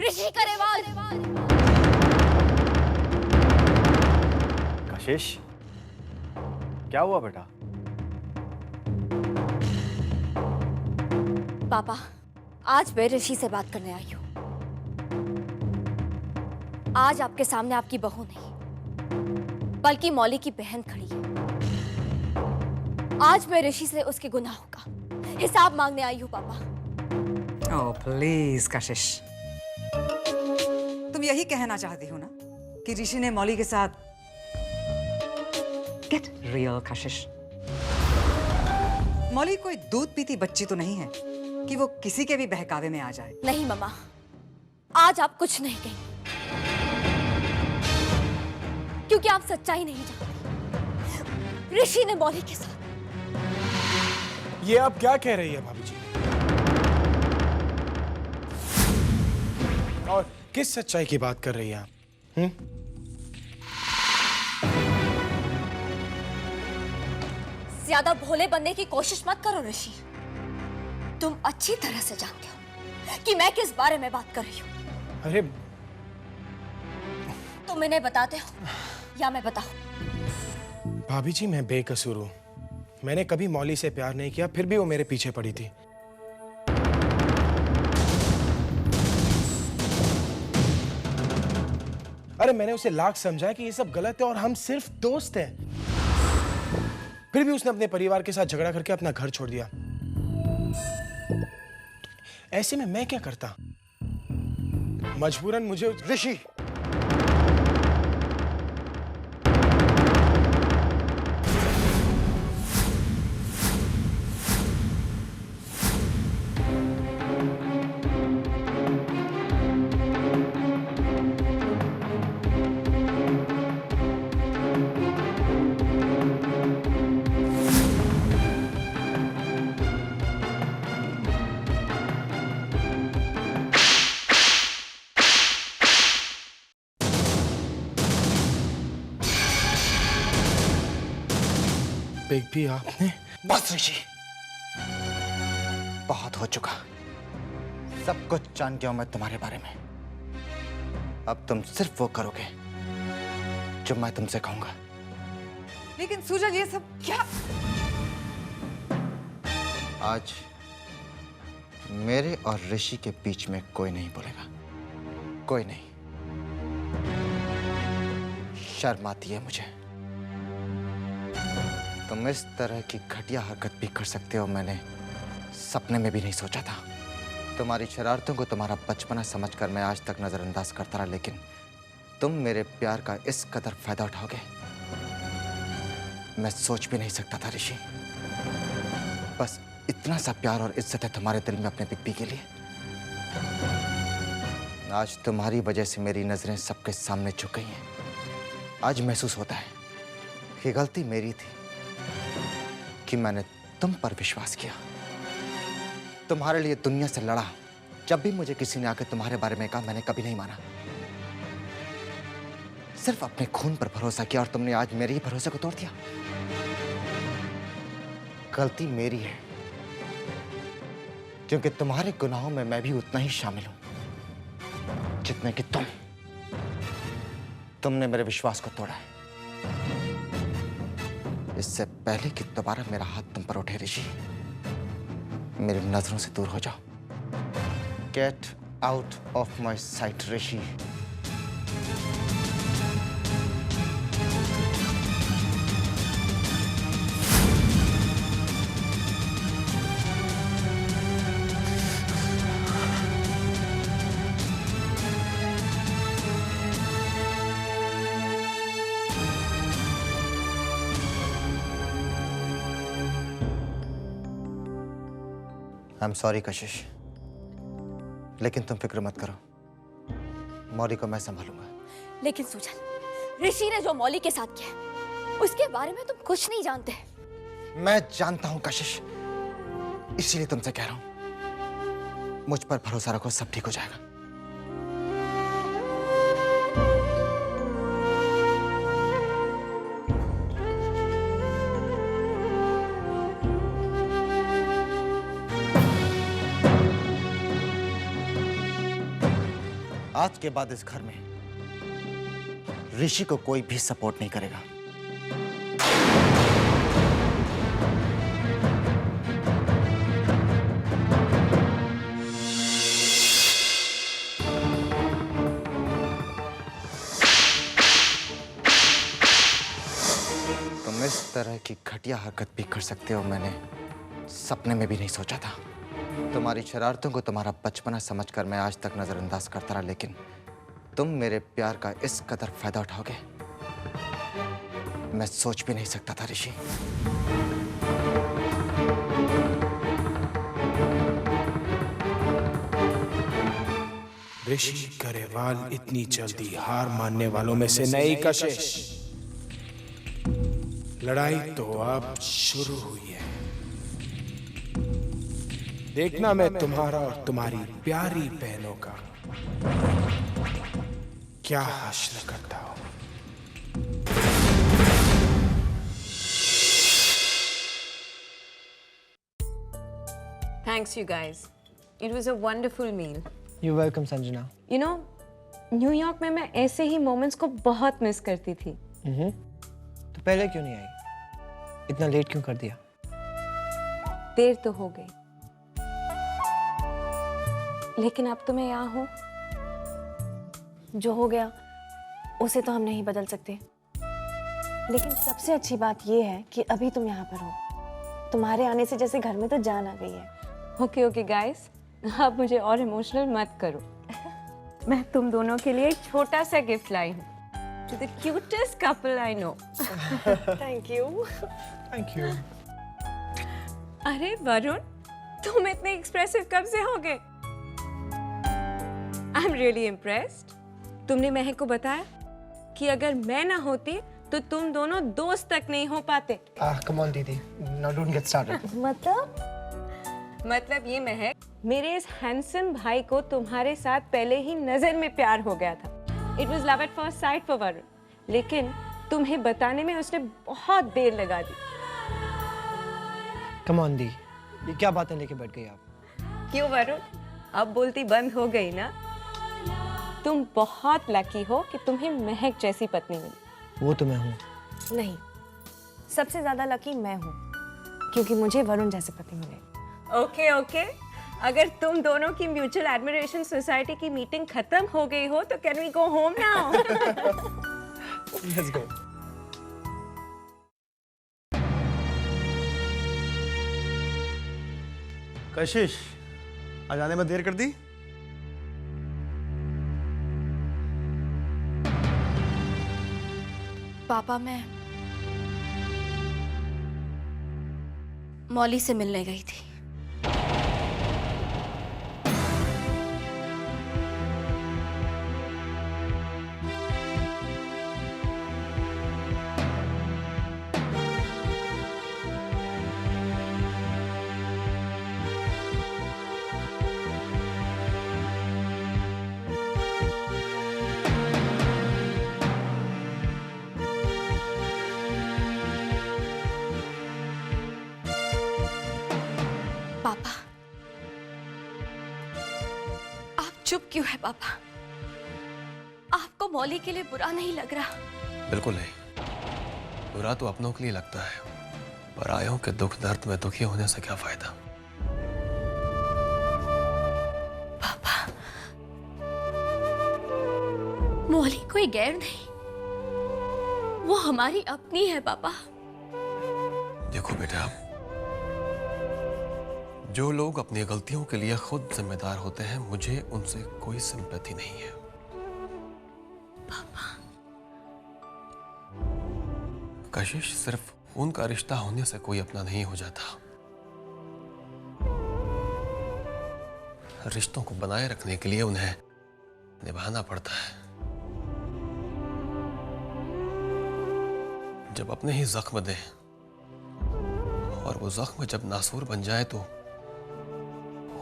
ऋषि करेवाल। कशिश, क्या हुआ बेटा? पापा, आज मैं ऋषि से बात करने आई हूँ। आज आपके सामने आपकी बहू नहीं, बल्कि मौली की बहन खड़ी है। आज मैं ऋषि से उसके गुनाहों का हिसाब मांगने आई हूँ पापा। ओह प्लीज कशिश, तुम यही कहना चाहती हो ना कि ऋषि ने मौली के साथ। गेट रियल कशिश। मौली कोई दूध पीती बच्ची तो नहीं है कि वो किसी के भी बहकावे में आ जाए। नहीं मम्मा, आज आप कुछ नहीं कहेंगे क्योंकि आप सच्चाई नहीं जानते। ऋषि ने मौली के साथ। ये आप क्या कह रही है भाभी जी? और किस सच्चाई की बात कर रही हैं आप? ज्यादा भोले बनने की कोशिश मत करो ऋषि। तुम अच्छी तरह से जानते हो कि मैं किस बारे में बात कर रही हूँ। अरे तुम इन्हें बताते हो या मैं बताऊं? भाभी जी, मैं बेकसूर हूं। मैंने कभी मौली से प्यार नहीं किया, फिर भी वो मेरे पीछे पड़ी थी। अरे मैंने उसे लाख समझाया कि ये सब गलत है और हम सिर्फ दोस्त हैं। फिर भी उसने अपने परिवार के साथ झगड़ा करके अपना घर छोड़ दिया। ऐसे में मैं क्या करता? मजबूरन मुझे ऋषि, बेग भी आपने। बस ऋषि, बहुत हो चुका। सब कुछ जान गया हूं मैं तुम्हारे बारे में। अब तुम सिर्फ वो करोगे जो मैं तुमसे कहूंगा। लेकिन सुजल, ये सब क्या? आज मेरे और ऋषि के बीच में कोई नहीं बोलेगा, कोई नहीं। शर्म आती है मुझे। तुम इस तरह की घटिया हरकत भी कर सकते हो, मैंने सपने में भी नहीं सोचा था। तुम्हारी शरारतों को तुम्हारा बचपना समझकर मैं आज तक नजरअंदाज करता रहा, लेकिन तुम मेरे प्यार का इस कदर फायदा उठाओगे, मैं सोच भी नहीं सकता था ऋषि। बस इतना सा प्यार और इज्जत है तुम्हारे दिल में अपने बिग बी के लिए। आज तुम्हारी वजह से मेरी नजरें सबके सामने झुक गई हैं। आज महसूस होता है कि गलती मेरी थी कि मैंने तुम पर विश्वास किया, तुम्हारे लिए दुनिया से लड़ा। जब भी मुझे किसी ने आकर तुम्हारे बारे में कहा, मैंने कभी नहीं माना। सिर्फ अपने खून पर भरोसा किया और तुमने आज मेरे ही भरोसे को तोड़ दिया। गलती मेरी है क्योंकि तुम्हारे गुनाहों में मैं भी उतना ही शामिल हूं जितने कि तुमने मेरे विश्वास को तोड़ा है। इससे पहले कि दोबारा मेरा हाथ तुम पर उठे ऋषि, मेरी नजरों से दूर हो जाओ। Get out of my site Rishi. I am sorry कशिश, लेकिन तुम फिक्र मत करो, मौली को मैं संभालूंगा। लेकिन सुजल, ऋषि ने जो मौली के साथ किया उसके बारे में तुम कुछ नहीं जानते। मैं जानता हूं कशिश, इसीलिए तुमसे कह रहा हूं, मुझ पर भरोसा रखो, सब ठीक हो जाएगा। आज के बाद इस घर में ऋषि को कोई भी सपोर्ट नहीं करेगा। तुम इस तरह की घटिया हरकत भी कर सकते हो, मैंने सपने में भी नहीं सोचा था। तुम्हारी शरारतों को तुम्हारा बचपना समझकर मैं आज तक नजरअंदाज करता रहा, लेकिन तुम मेरे प्यार का इस कदर फायदा उठाओगे, मैं सोच भी नहीं सकता था ऋषि। ऋषि गरेवाल इतनी जल्दी हार मानने वालों में से नहीं कशिश। लड़ाई तो अब शुरू हुई है। देखना मैं तुम्हारा और तुम्हारी प्यारी बहनों का क्या हासिल करता हूं। Thanks, you guys. It was a wonderful meal. You're welcome, Sanjana. You know, New York में मैं ऐसे ही मोमेंट्स को बहुत मिस करती थी। तो पहले क्यों नहीं आई? इतना लेट क्यों कर दिया? देर तो हो गई, लेकिन अब तो मैं यहाँ हूँ। जो हो गया उसे तो हम नहीं बदल सकते, लेकिन सबसे अच्छी बात यह है कि अभी तुम यहाँ पर हो। तुम्हारे आने से जैसे घर में तो जान आ गई है। ओके ओके गाइस, आप मुझे और इमोशनल मत करो। मैं तुम दोनों के लिए एक छोटा सा गिफ्ट लाई हूँ। To the cutest couple I know. Thank you. Thank you. अरे वरुण, तुम इतने एक्सप्रेसिव कब से हो गए? I'm really impressed. तुमने महक को बताया कि अगर मैं ना होती तो तुम दोनों दोस्त तक नहीं हो पाते। Come on, दीदी. Now don't get started. मतलब ये महक, मेरे इस हैंडसम भाई को तुम्हारे साथ पहले ही नजर में प्यार हो गया था। It was love at first sight for Varun, लेकिन तुम्हें बताने में उसने बहुत देर लगा दी। Come on, दी. ये क्या बातें लेके बैठ गई आप? क्यों वरुण, अब बोलती बंद हो गई ना? तुम बहुत लकी हो कि तुम्हें महक जैसी पत्नी मिली। वो तो मैं हूँ। नहीं, सबसे ज्यादा लकी मैं हूँ, क्योंकि मुझे वरुण जैसे पति मिले। ओके ओके, अगर तुम दोनों की म्यूचुअल एडमिरेशन सोसाइटी की मीटिंग खत्म हो गई हो तो can we go home now? Let's go. कशिश, आज आने में देर कर दी? पापा, मैं मौली से मिलने गई थी। पापा, आप चुप क्यों है पापा? आपको मौली के लिए बुरा नहीं लग रहा? बिल्कुल नहीं। बुरा तो अपनों के लिए लगता है, परायों के दुख दर्द में दुखी होने से क्या फायदा। पापा, मौली कोई गैर नहीं, वो हमारी अपनी है पापा। देखो बेटा, जो लोग अपनी गलतियों के लिए खुद जिम्मेदार होते हैं, मुझे उनसे कोई सिंपैथी नहीं है। पापा, कशिश, सिर्फ खून का रिश्ता होने से कोई अपना नहीं हो जाता। रिश्तों को बनाए रखने के लिए उन्हें निभाना पड़ता है। जब अपने ही जख्म दें और वो जख्म जब नासूर बन जाए तो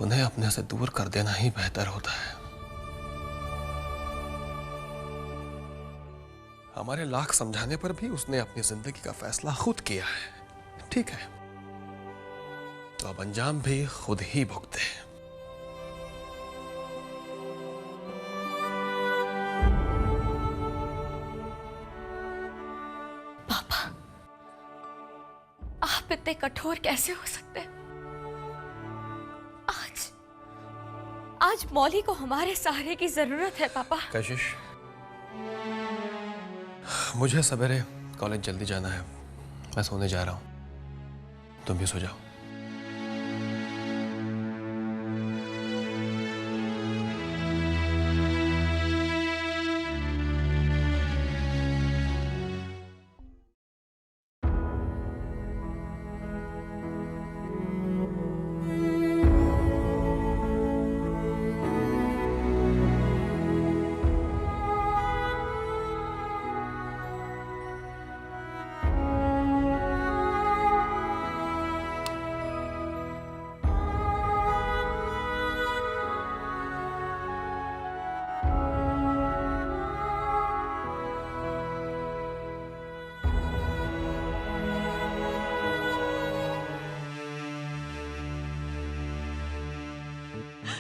उन्हें अपने से दूर कर देना ही बेहतर होता है। हमारे लाख समझाने पर भी उसने अपनी जिंदगी का फैसला खुद किया है। ठीक है, तो अब अंजाम भी खुद ही भुगते। आप इतने कठोर कैसे हो सकते हैं? आज आज मौली को हमारे सहारे की जरूरत है पापा। कशिश, मुझे सवेरे कॉलेज जल्दी जाना है। मैं सोने जा रहा हूं, तुम भी सो जाओ।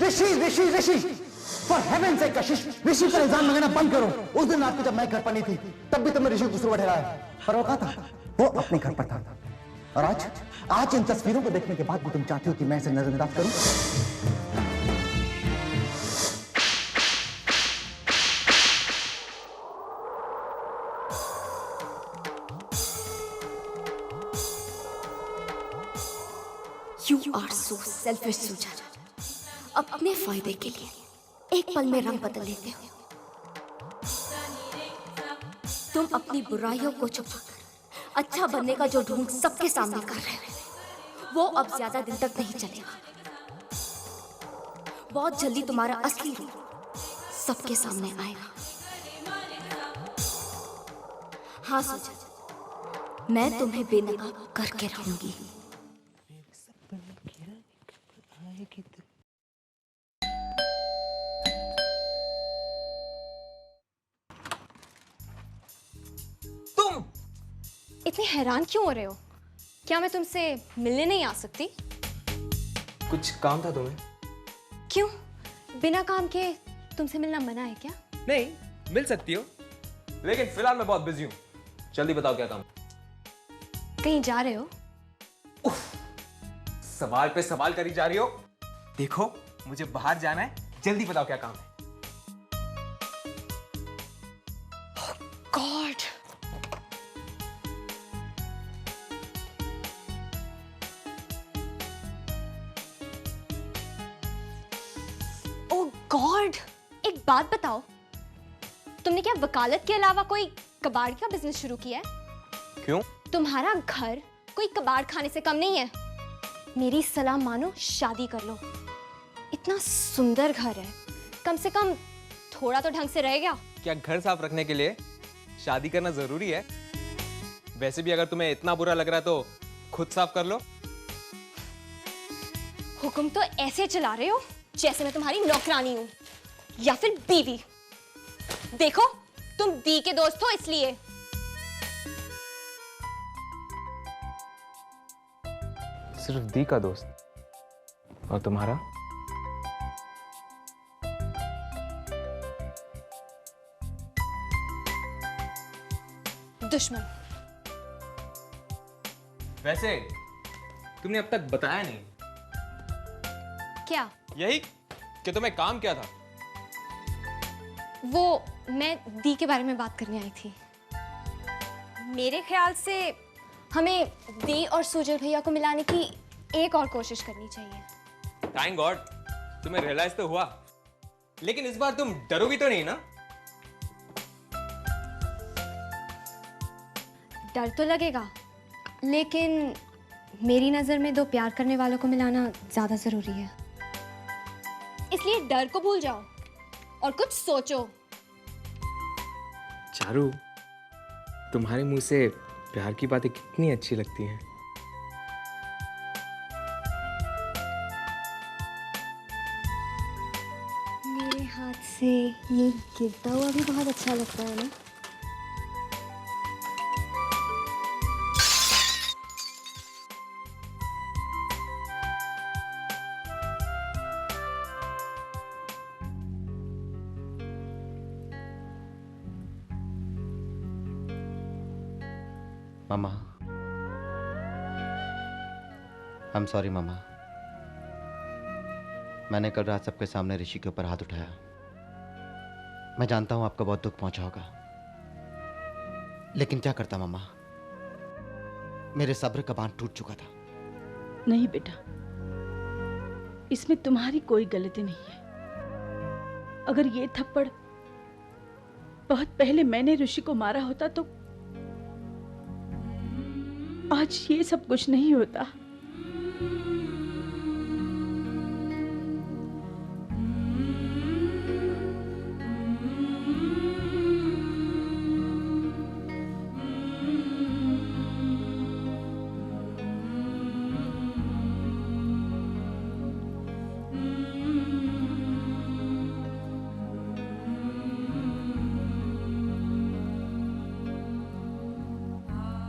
ऋषि ऋषि ऋषि, फॉर हेवन से कशिश, ऋषि पर इल्जाम लगाना बंद करो। उस दिन रात को जब मैं घर पर नहीं थी तब भी तुमने ऋषि को कसूरवार ठहराया, पर वो कहाँ था? वो अपने घर पर था। और आज इन तस्वीरों को देखने के बाद भी तुम चाहती हो कि मैं इसे नजरअंदाज करूं? You are so selfish, सुजा। अपने फायदे के लिए एक पल में रंग बदल लेते हो। तुम अपनी बुराइयों को छुपाकर अच्छा बनने का जो ढोंग सबके सामने कर रहे हो, वो अब ज्यादा दिन तक नहीं चलेगा। बहुत जल्दी तुम्हारा असली रूप सबके सामने आएगा। हाँ सुजा, मैं तुम्हें बेनकाब करके रहूंगी। इतने हैरान क्यों हो रहे हो? क्या मैं तुमसे मिलने नहीं आ सकती? कुछ काम था तुम्हें? क्यों? बिना काम के तुमसे मिलना मना है क्या? नहीं, मिल सकती हो, लेकिन फिलहाल मैं बहुत बिजी हूँ। जल्दी बताओ क्या काम? कहीं जा रहे हो? सवाल पे सवाल करी जा रही हो। देखो, मुझे बाहर जाना है, जल्दी बताओ क्या काम है? गॉड, गॉड, एक बात बताओ, तुमने क्या वकालत के अलावा कोई कबाड़ का बिजनेस शुरू किया है? क्यों? तुम्हारा घर कोई कबाड़ खाने से कम नहीं है। मेरी सलाह मानो, शादी कर लो। इतना सुंदर घर है, कम से कम थोड़ा तो ढंग से रहेगा। क्या घर साफ रखने के लिए शादी करना जरूरी है? वैसे भी अगर तुम्हें इतना बुरा लग रहा है तो खुद साफ कर लो। हुक्म तो ऐसे चला रहे हो जैसे मैं तुम्हारी नौकरानी हूं या फिर बीवी। देखो, तुम दी के दोस्त हो इसलिए। सिर्फ दी का दोस्त, और तुम्हारा? दुश्मन। वैसे तुमने अब तक बताया नहीं। क्या? यही कि तुम्हें काम क्या था? वो मैं दी के बारे में बात करने आई थी। मेरे ख्याल से हमें दी और सुजल भैया को मिलाने की एक और कोशिश करनी चाहिए। थैंक गॉड, तुम्हें रियलाइज तो हुआ। लेकिन इस बार तुम डरोगी तो नहीं ना? डर तो लगेगा, लेकिन मेरी नजर में दो प्यार करने वालों को मिलाना ज्यादा जरूरी है। इसलिए डर को भूल जाओ और कुछ सोचो। चारू, तुम्हारे मुंह से प्यार की बातें कितनी अच्छी लगती हैं। मेरे हाथ से ये गिरता हुआ भी बहुत अच्छा लगता है ना? मामा, I'm sorry मामा। मैंने कल रात सबके सामने ऋषि के ऊपर हाथ उठाया। मैं जानता हूं आपको बहुत दुख पहुंचा होगा, लेकिन क्या करता मामा, मेरे सब्र का बांध टूट चुका था। नहीं बेटा, इसमें तुम्हारी कोई गलती नहीं है। अगर ये थप्पड़ बहुत पहले मैंने ऋषि को मारा होता तो आज ये सब कुछ नहीं होता।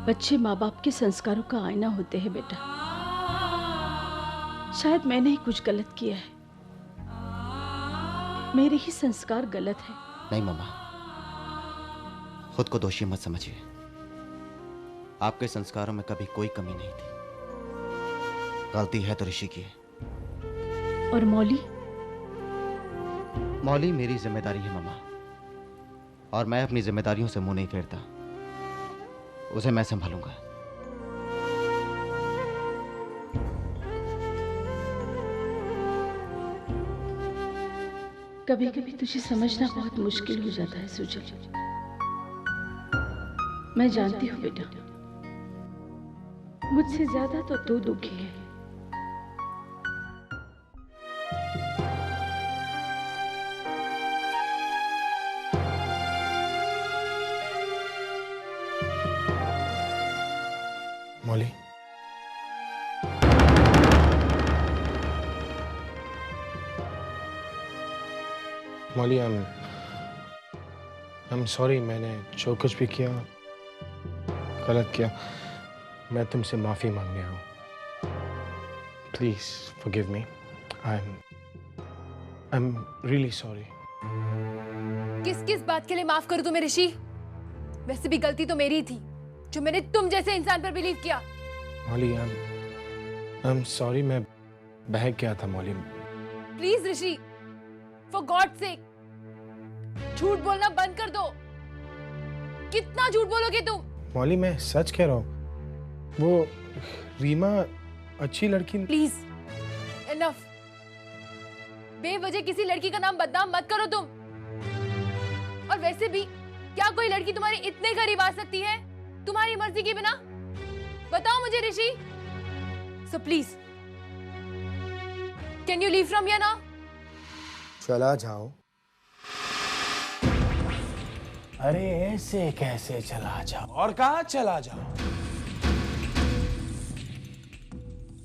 बच्चे माँ बाप के संस्कारों का आईना होते हैं बेटा। शायद मैंने ही कुछ गलत किया है, मेरे ही संस्कार गलत है। नहीं मामा, खुद को दोषी मत समझिए। आपके संस्कारों में कभी कोई कमी नहीं थी। गलती है तो ऋषि की है। और मौली? मौली मेरी जिम्मेदारी है मामा, और मैं अपनी जिम्मेदारियों से मुंह नहीं फेरता। उसे मैं संभालूंगा। कभी कभी तुझे समझना बहुत मुश्किल हो जाता है सुजल। मैं जानती हूँ बेटा, मुझसे ज्यादा तो तू दुखी है। मौली, मौली, I'm सॉरी। मैंने जो कुछ भी किया गलत किया। मैं तुमसे माफी मांगने आया हूँ। Please forgive me. I'm really sorry। किस किस बात के लिए माफ कर दूं मैं ऋषि? वैसे भी गलती तो मेरी थी जो मैंने तुम जैसे इंसान पर बिलीव किया। मौली, I'm sorry। मैं बहक गया था Mauli. Please Rishi, for God sake, झूठ बोलना बंद कर दो। कितना झूठ बोलोगे तुम? मौली, मैं सच कह रहा हूँ। वो रीमा अच्छी लड़की। Please enough. बेवजह किसी लड़की का नाम बदनाम मत करो तुम। और वैसे भी क्या कोई लड़की तुम्हारे इतने करीब आ सकती है तुम्हारी मर्जी के बिना? बताओ मुझे Rishi. So please can you leave from here now? चला जाओ। अरे ऐसे कैसे चला जाओ? और कहाँ चला जाओ?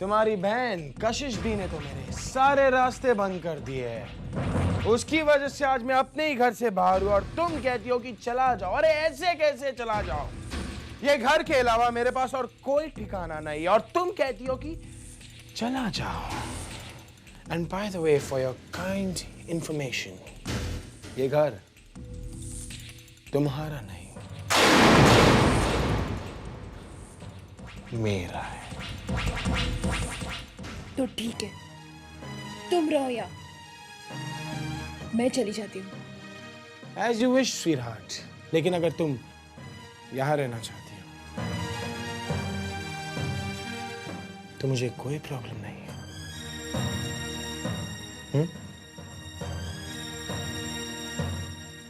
तुम्हारी बहन कशिश दी ने तो मेरे सारे रास्ते बंद कर दिए हैं। उसकी वजह से आज मैं अपने ही घर से बाहर हूं और तुम कहती हो कि चला जाओ। अरे ऐसे कैसे चला जाओ? ये घर के अलावा मेरे पास और कोई ठिकाना नहीं, और तुम कहती हो कि चला जाओ। And by the way, for your kind information, ये घर तुम्हारा नहीं, मेरा है। तो ठीक है, तुम रहो या मैं चली जाती हूँ। As you wish, sweetheart। लेकिन अगर तुम यहाँ रहना चाहती हो तो मुझे कोई प्रॉब्लम नहीं है।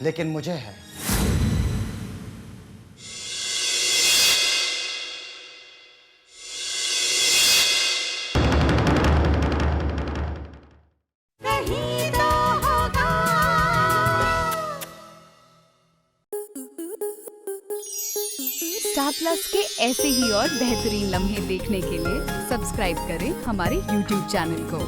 लेकिन मुझे है। स्टार प्लस के ऐसे ही और बेहतरीन लम्हे देखने के लिए सब्सक्राइब करें हमारे YouTube चैनल को।